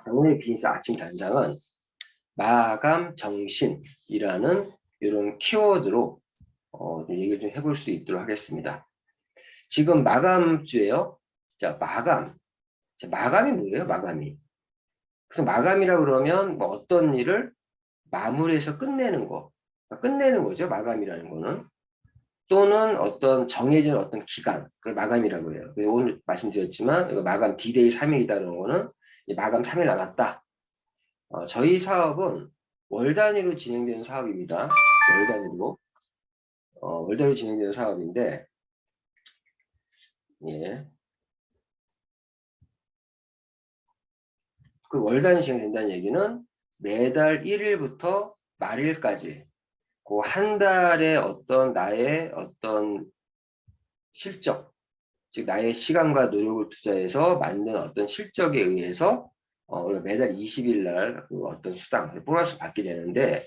오늘 비즈니스 아침 단장은 마감 정신이라는 이런 키워드로 좀 얘기를 좀 해볼 수 있도록 하겠습니다. 지금 마감주예요. 자, 마감. 자, 마감이 뭐예요? 마감이. 그래서 마감이라 그러면 뭐 어떤 일을 마무리해서 끝내는 거. 끝내는 거죠. 마감이라는 거는. 또는 어떤 정해진 어떤 기간, 그걸 마감이라고 해요. 오늘 말씀드렸지만, 이거 마감 D-Day 3일이다라는 거는 마감 3일 남았다. 저희 사업은 월 단위로 진행되는 사업입니다. 월 단위로 진행되는 사업인데, 예. 그 월 단위 진행된다는 얘기는 매달 1일부터 말일까지, 그 한 달에 어떤 나의 어떤 실적, 즉 나의 시간과 노력을 투자해서 만든 어떤 실적에 의해서 매달 20일 날 그 어떤 수당, 보너스 받게 되는데,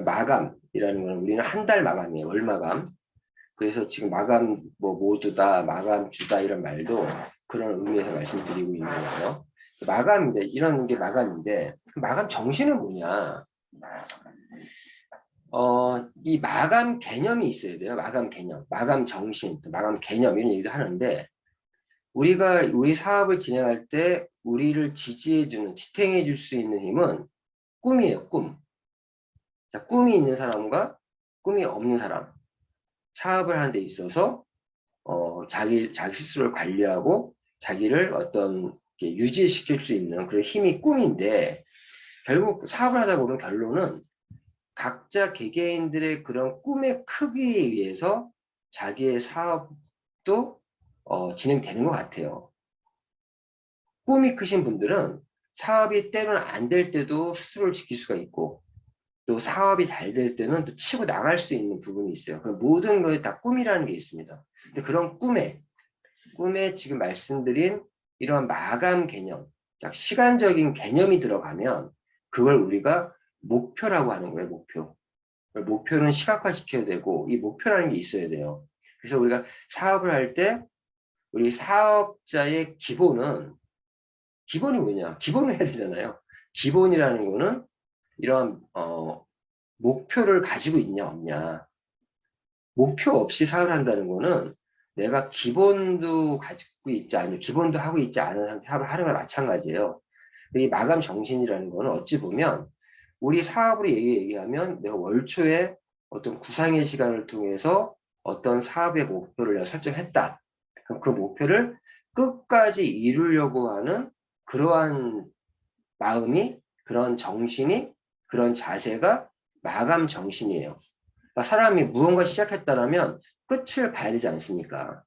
마감이라는 건 우리는 한 달 마감이에요. 월 마감. 그래서 지금 마감 뭐 모두다, 마감 주다 이런 말도 그런 의미에서 말씀드리고 있는 거예요. 마감인데, 이런 게 마감인데, 마감 정신은 뭐냐? 이 마감 개념이 있어야 돼요. 마감 개념, 마감 정신, 마감 개념 이런 얘기도 하는데, 우리가 우리 사업을 진행할 때 우리를 지지해주는, 지탱해 줄 수 있는 힘은 꿈이에요. 꿈. 자, 꿈이 있는 사람과 꿈이 없는 사람. 사업을 하는 데 있어서 자기 스스로를 관리하고 자기를 어떤 유지시킬 수 있는 그런 힘이 꿈인데, 결국 사업을 하다 보면 결론은 각자 개개인들의 그런 꿈의 크기에 의해서 자기의 사업도 진행되는 것 같아요. 꿈이 크신 분들은 사업이 때로는 안 될 때도 스스로를 지킬 수가 있고, 또 사업이 잘 될 때는 또 치고 나갈 수 있는 부분이 있어요. 그럼 모든 것에 다 꿈이라는 게 있습니다. 근데 그런 꿈에 지금 말씀드린 이런 마감 개념, 시간적인 개념이 들어가면 그걸 우리가 목표라고 하는 거예요. 목표는 시각화시켜야 되고, 이 목표라는 게 있어야 돼요. 그래서 우리가 사업을 할 때 우리 사업자의 기본이 뭐냐? 기본을 해야 되잖아요. 기본이라는 거는 이런 목표를 가지고 있냐 없냐. 목표 없이 사업을 한다는 거는 내가 기본도 가지고 있지 않은, 기본도 하고 있지 않은 사업을 하는 거랑 마찬가지예요. 이 마감 정신이라는 거는 어찌 보면 우리 사업으로 얘기하면 내가 월초에 어떤 구상의 시간을 통해서 어떤 사업의 목표를 내가 설정했다. 그럼 그 목표를 끝까지 이루려고 하는 그러한 마음이, 그런 정신이, 그런 자세가 마감 정신이에요. 그러니까 사람이 무언가 시작했다면 끝을 봐야 되지 않습니까?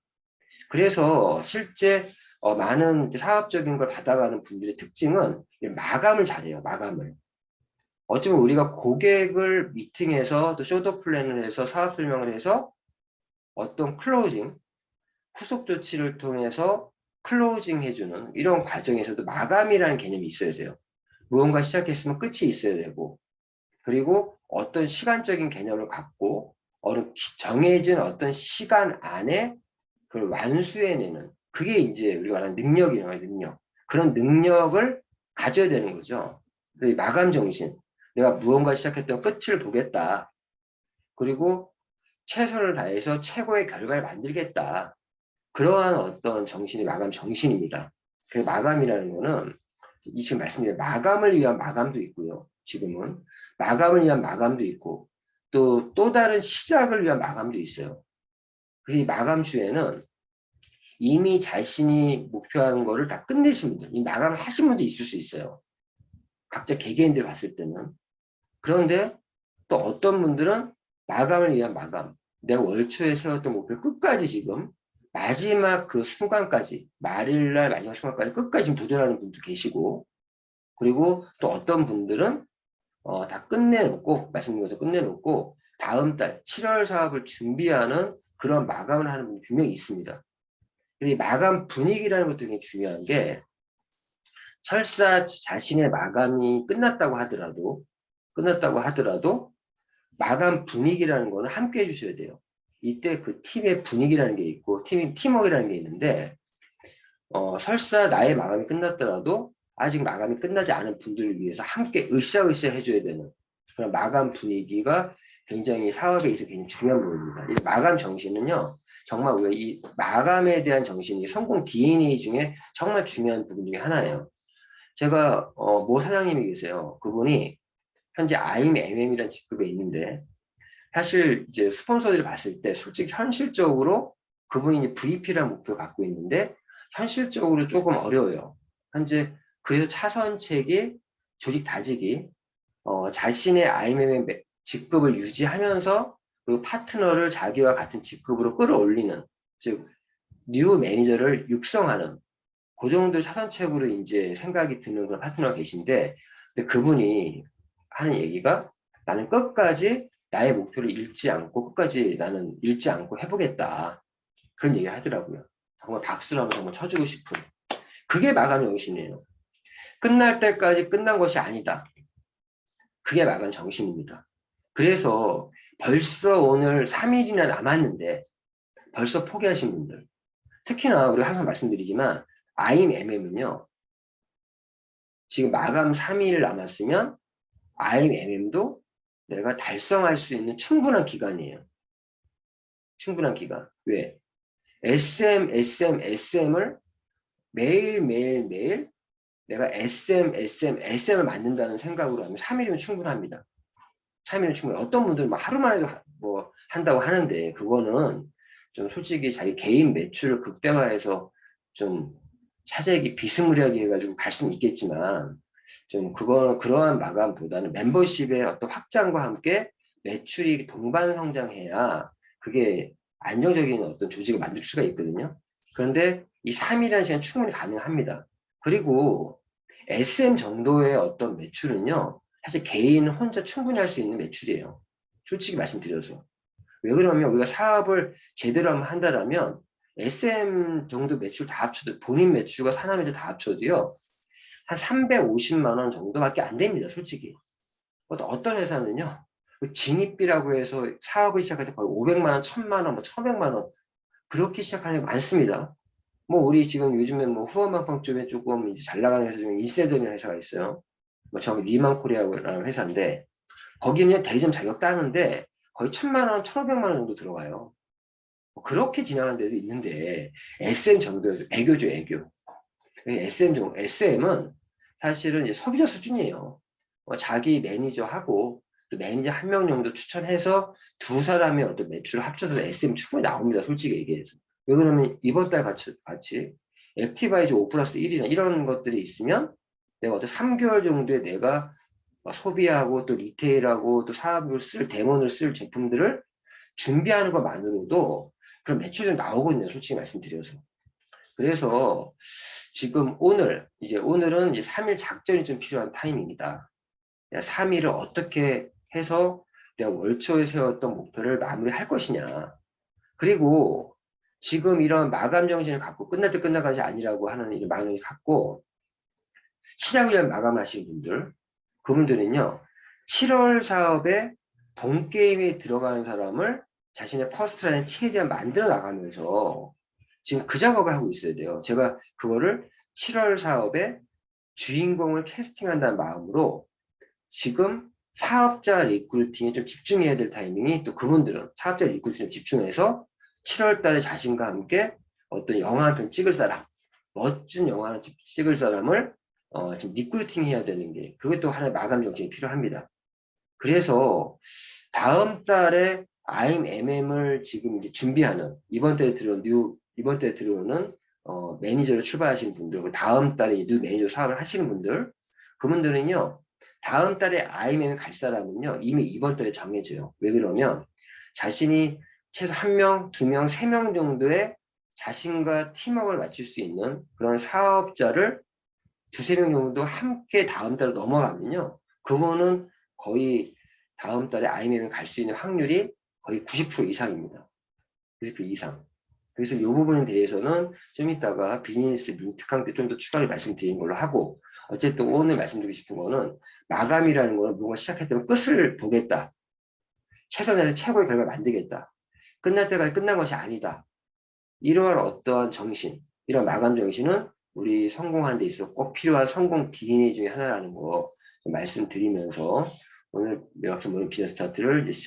그래서 실제 많은 사업적인 걸 받아가는 분들의 특징은 마감을 잘해요. 마감을. 어쩌면 우리가 고객을 미팅해서 또 쇼도 플랜을 해서 사업 설명을 해서 어떤 클로징, 후속 조치를 통해서 클로징 해주는 이런 과정에서도 마감이라는 개념이 있어야 돼요. 무언가 시작했으면 끝이 있어야 되고, 그리고 어떤 시간적인 개념을 갖고 어느 정해진 어떤 시간 안에 그걸 완수해내는, 그게 이제 우리가 말하는 능력이라고 해요. 능력. 그런 능력을 가져야 되는 거죠. 마감 정신. 내가 무언가 시작했던 끝을 보겠다. 그리고 최선을 다해서 최고의 결과를 만들겠다. 그러한 어떤 정신이 마감 정신입니다. 그 마감이라는 거는 지금 말씀드린 마감을 위한 마감도 있고요. 지금은 마감을 위한 마감도 있고, 또 다른 시작을 위한 마감도 있어요. 그래서 이 마감주에는 이미 자신이 목표하는 거를 다 끝내신 분들, 이 마감을 하신 분도 있을 수 있어요. 각자 개개인들 봤을 때는. 그런데 또 어떤 분들은 마감을 위한 마감, 내가 월초에 세웠던 목표를 끝까지 지금 마지막 그 순간까지, 말일날 마지막 순간까지 끝까지 지금 도전하는 분도 계시고, 그리고 또 어떤 분들은 다 끝내놓고, 말씀드린 것처럼 끝내놓고 다음 달 7월 사업을 준비하는 그런 마감을 하는 분이 분명히 있습니다. 그래서 이 마감 분위기라는 것도 굉장히 중요한 게, 설사 자신의 마감이 끝났다고 하더라도 마감 분위기라는 거는 함께 해주셔야 돼요. 이때 그 팀의 분위기라는 게 있고, 팀워크라는 게 있는데, 설사 나의 마감이 끝났더라도 아직 마감이 끝나지 않은 분들을 위해서 함께 으쌰으쌰 해줘야 되는 그런 마감 분위기가 굉장히 사업에 있어서 굉장히 중요한 부분입니다. 이 마감 정신은요, 정말 우리가 이 마감에 대한 정신이 성공 DNA 중에 정말 중요한 부분 중에 하나예요. 제가 모 사장님이 계세요. 그분이 현재 IMM이라는 직급에 있는데 사실 이제 스폰서들이 봤을 때 솔직히 현실적으로 그분이 VP라는 목표를 갖고 있는데 현실적으로 조금 어려워요. 현재 그래서 차선책이 조직 다지기, 자신의 IMM 직급을 유지하면서 그리고 파트너를 자기와 같은 직급으로 끌어올리는, 즉 뉴 매니저를 육성하는 그 정도 차선책으로 이제 생각이 드는 그런 파트너가 계신데, 근데 그분이 하는 얘기가 나는 끝까지 나의 목표를 잃지 않고 끝까지 나는 잃지 않고 해보겠다. 그런 얘기를 하더라고요. 정말 박수를 한번 정말 쳐주고 싶은. 그게 마감 정신이에요. 끝날 때까지 끝난 것이 아니다. 그게 마감 정신입니다. 그래서 벌써 오늘 3일이나 남았는데 벌써 포기하신 분들. 특히나 우리가 항상 말씀드리지만 IMM은요. 지금 마감 3일 남았으면 IMM도 내가 달성할 수 있는 충분한 기간이에요. 충분한 기간. 왜? SM을 매일 내가 SM을 만든다는 생각으로 하면 3일이면 충분합니다. 3일은 충분해. 어떤 분들은 뭐 하루만 해도 뭐 한다고 하는데 그거는 좀 솔직히 자기 개인 매출을 극대화해서 좀 차세기 비스무리하게 해가지고 갈 수는 있겠지만 좀 그러한 마감보다는 멤버십의 어떤 확장과 함께 매출이 동반 성장해야 그게 안정적인 어떤 조직을 만들 수가 있거든요. 그런데 이 3일이라는 시간 충분히 가능합니다. 그리고 SM 정도의 어떤 매출은요, 사실 개인 혼자 충분히 할 수 있는 매출이에요. 솔직히 말씀드려서. 왜 그러냐면 우리가 사업을 제대로 한번 한다라면 SM 정도 매출 다 합쳐도 본인 매출과 산업 매출 다 합쳐도요. 한 350만 원 정도밖에 안 됩니다. 솔직히. 어떤 회사는요. 진입비라고 해서 사업을 시작할 때 거의 500만 원, 1000만 원, 뭐 1100만 원 그렇게 시작하는 게 많습니다. 뭐 우리 지금 요즘에 뭐 후원방송 쪽에 조금 이제 잘 나가는 회사 중에 인셀더라는 회사가 있어요. 뭐 저기 리만코리아라는 회사인데 거기는 대리점 자격 따는데 거의 1000만 원, 1500만 원 정도 들어가요. 뭐 그렇게 진행하는 데도 있는데 SM 정도에서 애교죠, 애교. SM은 사실은 이제 소비자 수준이에요. 자기 매니저하고 또 매니저 한 명 정도 추천해서 두 사람의 어떤 매출을 합쳐서 SM 충분히 나옵니다. 솔직히 얘기해서. 왜 그러면 이번 달 같이 액티바이저 5 플러스 1이나 이런 것들이 있으면 내가 어떤 3개월 정도에 내가 소비하고 또 리테일하고 또 사업을 대문을 쓸 제품들을 준비하는 것만으로도 그런 매출이 좀 나오거든요. 솔직히 말씀드려서. 그래서 지금 오늘은 이제 3일 작전이 좀 필요한 타임입니다. 3일을 어떻게 해서 내가 월초에 세웠던 목표를 마무리할 것이냐. 그리고 지금 이런 마감 정신을 갖고 끝날 때 끝날 것이 아니라고 하는 이런 마음을 갖고 시작을 위한 마감을 하시는 분들, 그분들은요, 7월 사업에 본게임에 들어가는 사람을 자신의 퍼스트라인에 최대한 만들어 나가면서 지금 그 작업을 하고 있어야 돼요. 제가 그거를 7월 사업에 주인공을 캐스팅한다는 마음으로 지금 사업자 리크루팅에 좀 집중해야 될 타이밍이 또 그분들은 사업자 리크루팅에 집중해서 7월 달에 자신과 함께 어떤 영화 한 편 찍을 사람, 멋진 영화 하나 찍을 사람을 지금 리크루팅 해야 되는 게 그것도 하나의 마감 정신이 필요합니다. 그래서 다음 달에 IMM을 지금 이제 준비하는 이번 달에 들어오는 매니저로 출발하시는 분들, 다음 달에 뉴 매니저 사업을 하시는 분들, 그분들은요, 다음 달에 IMM 갈 사람은요, 이미 이번 달에 정해져요. 왜 그러면 자신이 최소 1명, 2명, 3명 정도의 자신과 팀워크를 맞출 수 있는 그런 사업자를 2~3명 정도 함께 다음 달로 넘어가면요, 그거는 거의 다음 달에 IMM에 갈 수 있는 확률이 거의 90% 이상입니다. 90% 이상. 그래서 이 부분에 대해서는 좀 이따가 비즈니스 민특강 때 좀 더 추가로 말씀드리는 걸로 하고, 어쨌든 오늘 말씀드리고 싶은 거는 마감이라는 거는 뭔가 시작했다면 끝을 보겠다. 최선에서 최고의 결과를 만들겠다. 끝날 때까지 끝난 것이 아니다. 이러한 어떠한 정신, 이런 마감 정신은 우리 성공하는 데 있어서 꼭 필요한 성공 DNA 중에 하나라는 거 말씀드리면서 오늘 매각선 모임 비즈니스 스타트를 이제